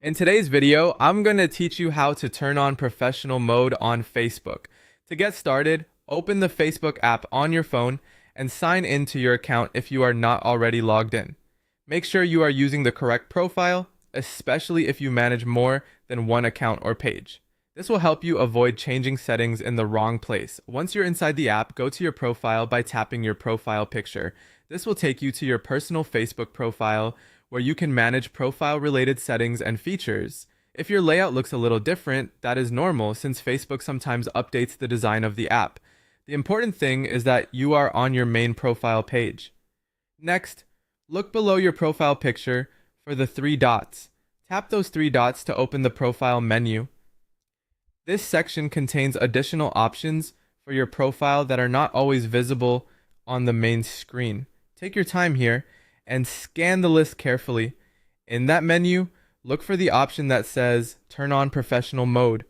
In today's video, I'm going to teach you how to turn on professional mode on Facebook. To get started, open the Facebook app on your phone and sign into your account if you are not already logged in. Make sure you are using the correct profile, especially if you manage more than one account or page. This will help you avoid changing settings in the wrong place. Once you're inside the app, go to your profile by tapping your profile picture. This will take you to your personal Facebook profile where you can manage profile-related settings and features. If your layout looks a little different, that is normal since Facebook sometimes updates the design of the app. The important thing is that you are on your main profile page. Next, look below your profile picture for the three dots. Tap those three dots to open the profile menu. This section contains additional options for your profile that are not always visible on the main screen. Take your time here and scan the list carefully. In that menu, look for the option that says Turn on Professional Mode.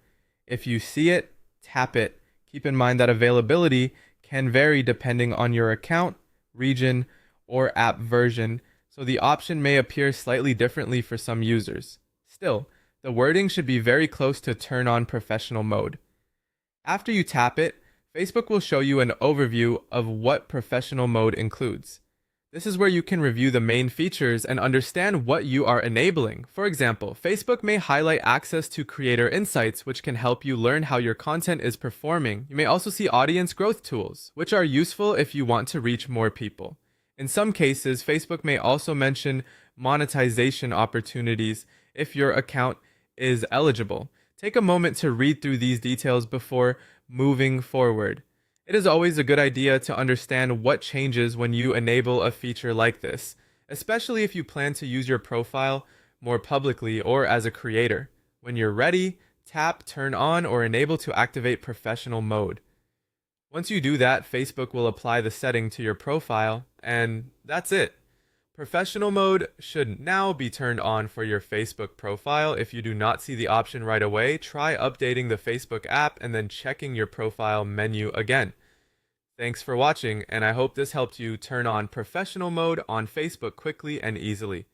If you see it, tap it. Keep in mind that availability can vary depending on your account, region, or app version, so the option may appear slightly differently for some users. Still, the wording should be very close to Turn on Professional Mode. After you tap it, Facebook will show you an overview of what Professional Mode includes. This is where you can review the main features and understand what you are enabling. For example, Facebook may highlight access to creator insights, which can help you learn how your content is performing. You may also see audience growth tools, which are useful if you want to reach more people. In some cases, Facebook may also mention monetization opportunities if your account is eligible. Take a moment to read through these details before moving forward. It is always a good idea to understand what changes when you enable a feature like this, especially if you plan to use your profile more publicly or as a creator. When you're ready, tap Turn on or Enable to activate Professional Mode. Once you do that, Facebook will apply the setting to your profile, and that's it. Professional mode should now be turned on for your Facebook profile. If you do not see the option right away, try updating the Facebook app and then checking your profile menu again. Thanks for watching, and I hope this helped you turn on professional mode on Facebook quickly and easily.